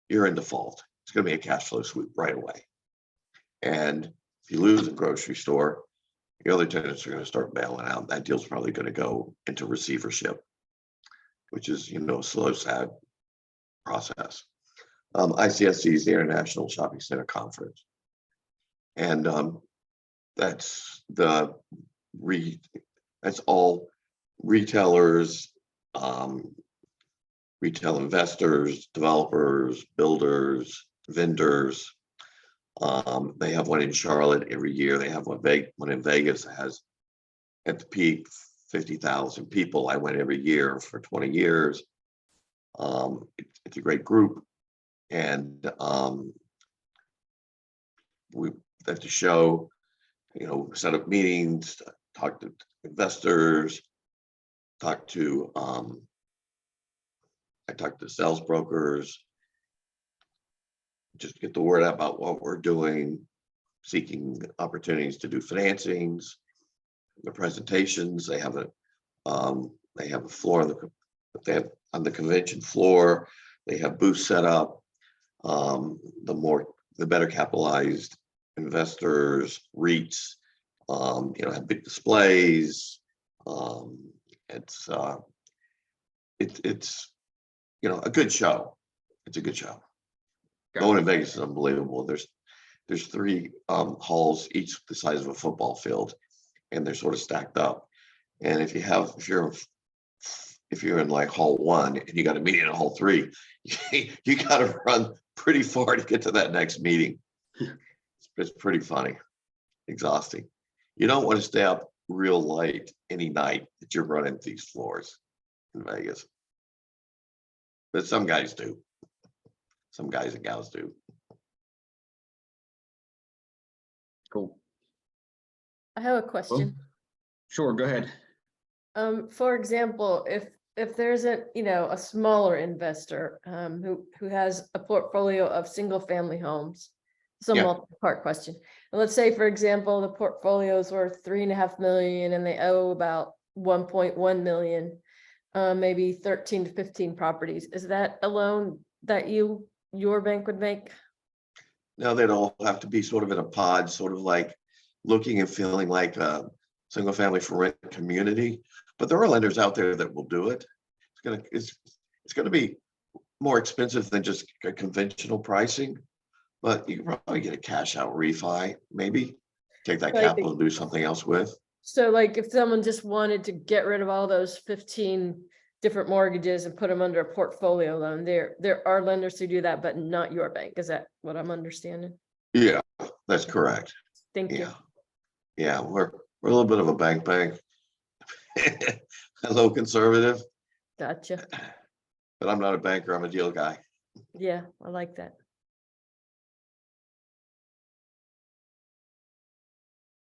C: you're in default. It's going to be a cash flow sweep right away. And if you lose a grocery store, the other tenants are going to start bailing out. That deal's probably going to go into receivership, which is, a slow, sad process. ICSC is the International Shopping Center Conference. And that's all retailers, retail investors, developers, builders, vendors. They have one in Charlotte every year. They have one in Vegas that has at the peak 50,000 people. I went every year for 20 years. It's a great group. And we at the show, set up meetings, talk to investors, I talk to sales brokers, just get the word out about what we're doing, seeking opportunities to do financings, the presentations. They have a floor on the convention floor. They have booths set up. The better capitalized investors, REITs, have big displays. It's a good show. It's a good show. Going to Vegas is unbelievable. There's 3 halls, each the size of a football field, and they're sort of stacked up. And if you're in like hall 1 and you got a meeting in hall 3, you got to run pretty far to get to that next meeting. It's pretty funny, exhausting. You don't want to stay up real late any night that you're running these floors in Vegas, but some guys do. Some guys and gals do.
A: Cool.
B: I have a question.
A: Sure, go ahead.
B: For example, if there's a smaller investor who has a portfolio of single family homes, it's a
C: Yeah.
B: multi-part question. And let's say, for example, the portfolio is worth 3.5 million and they owe about 1.1 million, maybe 13 to 15 properties. Is that a loan that your bank would make?
C: Now they'd all have to be sort of in a pod, sort of like looking and feeling like a single family for rent community. But there are lenders out there that will do it. It's gonna be more expensive than just a conventional pricing, but you can probably get a cash out refi, maybe take that
B: Right.
C: capital and do something else with.
B: So like if someone just wanted to get rid of all those 15 different mortgages and put them under a portfolio loan, there are lenders who do that, but not your bank. Is that what I'm understanding?
C: Yeah, that's correct.
B: Thank you.
C: Yeah, we're a little bit of a bank, a little conservative,
B: Gotcha.
C: but I'm not a banker. I'm a deal guy.
B: Yeah, I like that.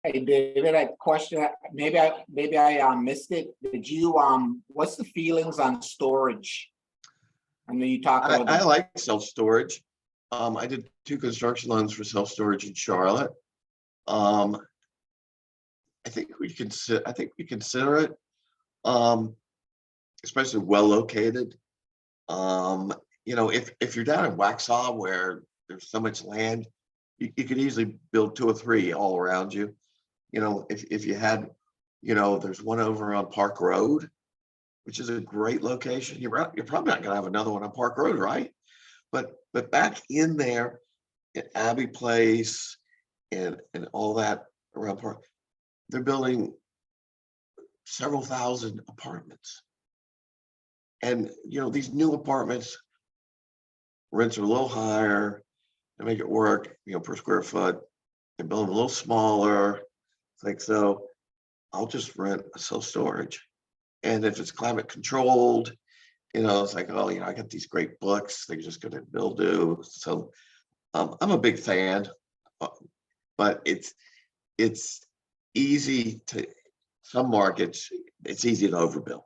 G: Hey, David, I question, maybe I missed it. Did you, what's the feelings on storage? I know you talked about.
C: I like self-storage. I did 2 construction loans for self-storage in Charlotte. I think we consider it, especially well located. If you're down in Waxhaw where there's so much land, you could easily build 2 or 3 all around you. If you had, there's one over on Park Road, which is a great location. You're probably not going to have another one on Park Road, right? But back in there at Abbey Place and all that around Park, they're building several thousand apartments. And, you know, these new apartments, rents are a little higher, to make it work, you know, per square foot. They're building a little smaller. It's like, so I'll just rent a self-storage. And if it's climate controlled, you know, it's like, oh, you know, I got these great books, they're just gonna mildew. So I'm a big fan, but it's easy to, some markets, it's easy to overbuild.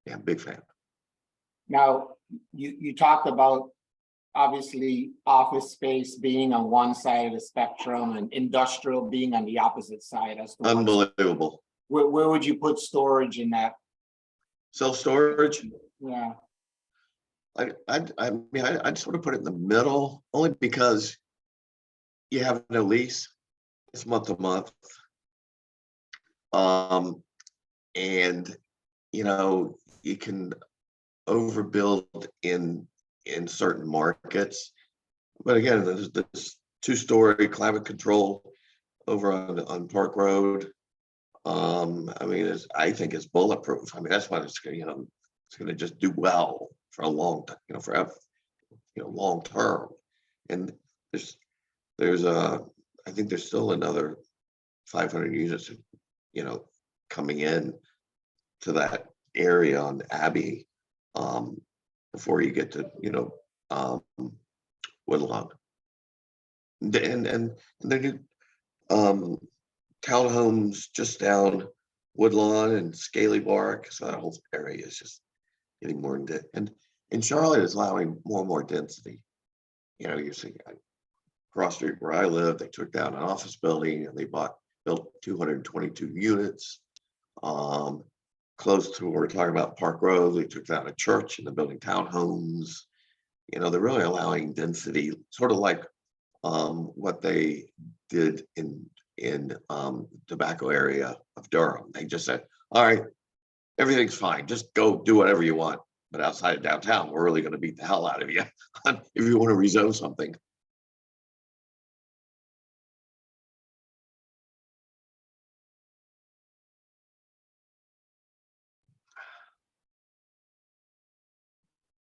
C: Yeah, big fan.
G: Now, you talked about obviously office space being on one side of the spectrum and industrial being on the opposite side as to what's-
C: Unbelievable.
G: where would you put storage in that?
C: Self-storage,
G: Yeah,
C: I mean, I'd sort of put it in the middle, only because you have no lease. It's month to month. And, you know, you can overbuild in certain markets. But again, there's this 2-story climate control over on Park Road. I mean, I think it's bulletproof. I mean, that's why it's, you know, it's going to just do well for a long time, you know, forever, you know, long term. And there's I think there's still another 500 units, you know, coming in to that area on Abbey, before you get to, you know, Woodlawn. And they do townhomes just down Woodlawn and Scaly Bark. So that whole area is just getting more into, and Charlotte is allowing more and more density. You know, you're seeing across the street where I live, they took down an office building and they built 222 units. Close to where we're talking about Park Road, they took down a church and they're building townhomes. You know, they're really allowing density, sort of like what they did in tobacco area of Durham. They just said, all right, everything's fine, just go do whatever you want. But outside of downtown, we're really going to beat the hell out of you if you want to rezone something.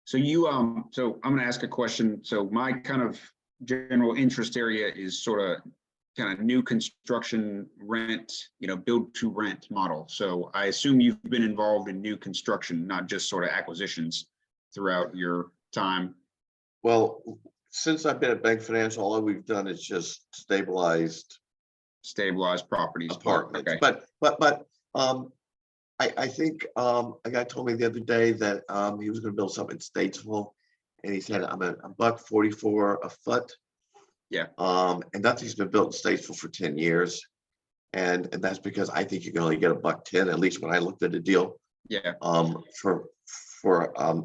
A: So so I'm gonna ask a question. So my kind of general interest area is sort of kind of new construction rent, you know, build to rent model. So I assume you've been involved in new construction, not just sort of acquisitions throughout your time.
C: Well, since I've been at Bank Financial, all we've done is just stabilized
A: Properties.
C: apartments.
A: Okay.
C: But I think a guy told me the other day that he was going to build something in Statesville, and he said I'm a $1.44 a foot.
A: Yeah.
C: And that thing's been built in Statesville for 10 years, and that's because I think you can only get $1.10. At least when I looked at the deal.
A: Yeah.
C: For a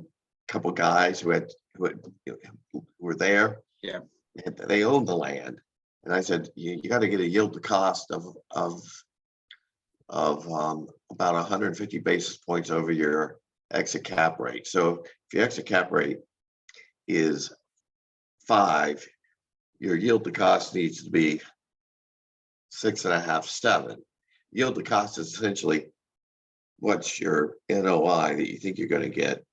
C: couple guys who were there. Yeah. And they owned the land, and I said you got to get a yield to cost of about 150 basis points over your exit cap rate. So if your exit cap rate is 5, your yield to cost needs to be 6.5, 7. Yield to cost is essentially what's your NOI that you think you're going to get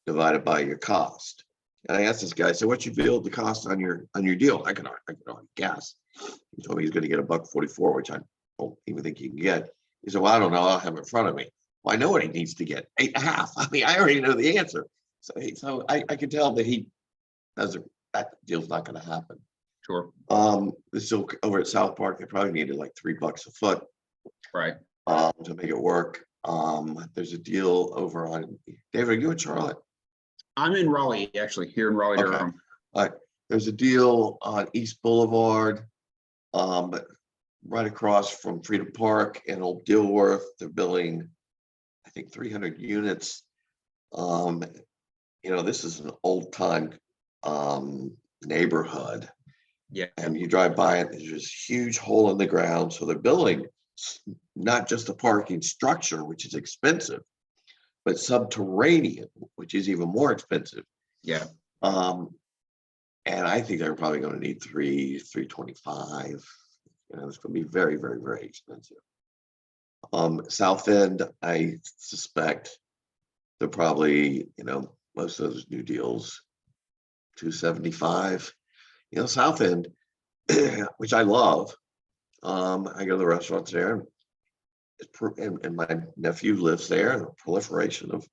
C: divided by your cost. And I asked this guy, so what's your yield to cost on your deal? I can only guess. He told me he's going to get $1.44, which I don't even think he can get. He said, well, I don't know. I'll have it in front of me. Well, I know what he needs to get, 8.5. I mean, I already know the answer. So I can tell that he doesn't, that deal's not going to happen.
A: Sure.
C: This still over at South Park, they probably needed like $3 a foot.
A: Right.
C: To make it work. There's a deal over on, David, are you in Charlotte?
A: I'm in Raleigh, actually, here in Raleigh,
C: Okay.
A: Durham.
C: There's a deal on East Boulevard, right across from Freedom Park and Old Dilworth. They're building, I think, 300 units. You know, this is an old time neighborhood.
A: Yeah.
C: And you drive by it, there's this huge hole in the ground. So they're building not just a parking structure, which is expensive, but subterranean, which is even more expensive.
A: Yeah.
C: And I think they're probably going to need $325. You know, it's going to be very, very, very expensive. South End, I suspect they're probably, most of those new deals, 275. South End, which I love. I go to the restaurants there, and my nephew lives there, and the proliferation of,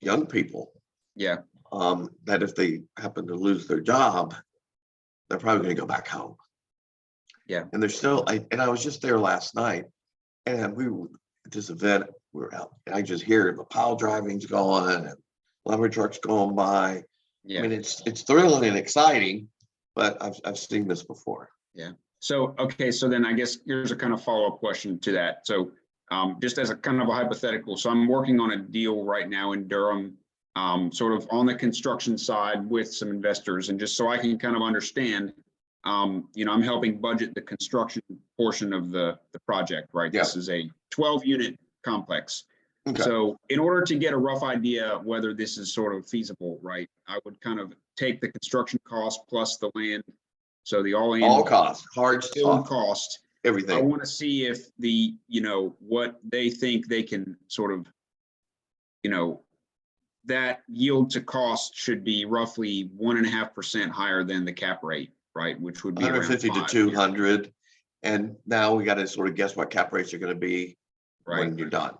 C: young people.
A: Yeah,
C: That if they happen to lose their job, they're probably going to go back home.
A: Yeah.
C: And they're still, I was just there last night, and we were at this event, we were out, and I just hear the pile driving's going and lumber trucks going by. I
A: yeah.
C: mean, it's thrilling and exciting, but I've seen this before.
A: So, okay, so then I guess here's a kind of follow-up question to that. So just as a kind of a hypothetical, so I'm working on a deal right now in Durham, sort of on the construction side with some investors, and just so I can kind of understand, I'm helping budget the construction portion of the project, right?
C: Yeah.
A: This is a 12-unit complex.
C: Okay.
A: So in order to get a rough idea whether this is sort of feasible, right, I would kind of take the construction cost plus the land. So the all-in
C: All costs, hard,
A: build
C: soft,
A: cost. I
C: everything.
A: want to see if what they think they can sort of, that yield to cost should be roughly 1.5% higher than the cap rate, right? Which would be around
C: 150 to
A: 5.
C: 200. And now we got to sort of guess what cap rates are going to be
A: Right,
C: when you're done.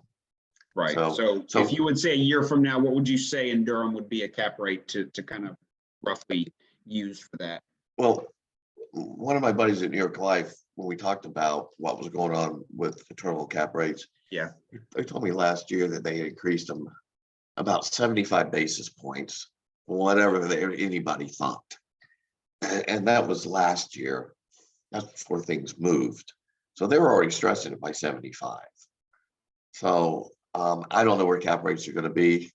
A: right.
C: So
A: if you would say a year from now, what would you say in Durham would be a cap rate to kind of roughly use for that?
C: Well, one of my buddies at New York Life, when we talked about what was going on with internal cap rates,
A: Yeah.
C: they told me last year that they increased them about 75 basis points, whatever anybody thought. And that was last year. That's before things moved. So they were already stressing it by 75. So I don't know where cap rates are going to be.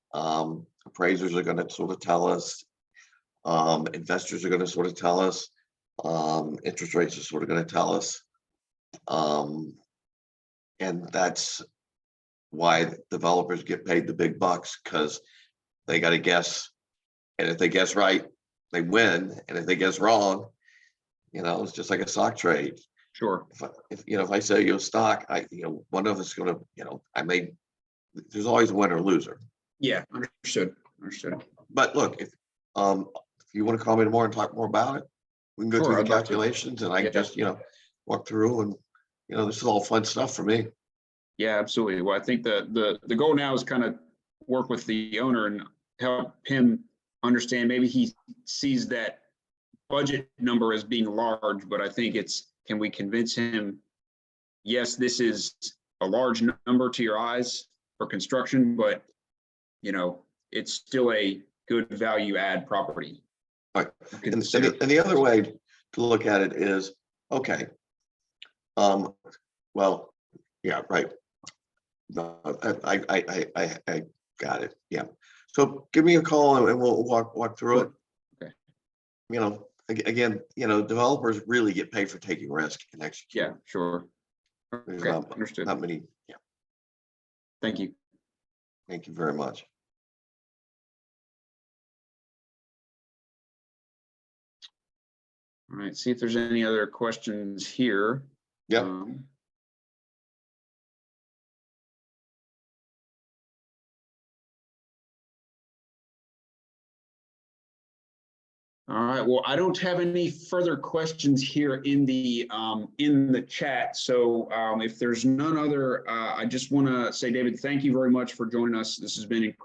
C: Appraisers are going to sort of tell us. Investors are going to sort of tell us. Interest rates are sort of going to tell us. And that's why developers get paid the big bucks, because they got to guess. And if they guess right, they win. And if they guess wrong, it's just like a stock trade.
A: Sure.
C: If I sell you a stock, one of us is going to, there's always a winner or loser.
A: Yeah, understood.
C: But look, if you want to call me tomorrow and talk more about it, we can go
A: Sure,
C: through the
A: I'd love to.
C: calculations, and I
A: Yeah.
C: can just, walk through, and, this is all fun stuff for me.
A: Yeah, absolutely. Well, I think the goal now is kind of work with the owner and help him understand. Maybe he sees that budget number as being large, but I think can we convince him, yes, this is a large number to your eyes for construction, but it's still a good value add property.
C: Right. And
A: Consider.
C: the other way to look at it is, okay, well, yeah, right. No, I got it. Yeah. So give me a call and we'll walk through it.
A: Okay.
C: Again, developers really get paid for taking risk and execute.
A: Yeah, sure.
C: There's
A: Okay, understood.
C: not many. Yeah.
A: Thank you.
C: Thank you very much.
A: All right, see if there's any other questions here.
C: Yep.
A: All right, well, I don't have any further questions here in the chat. So if there's none other, I just want to say, David, thank you very much for joining us. This has been incredible.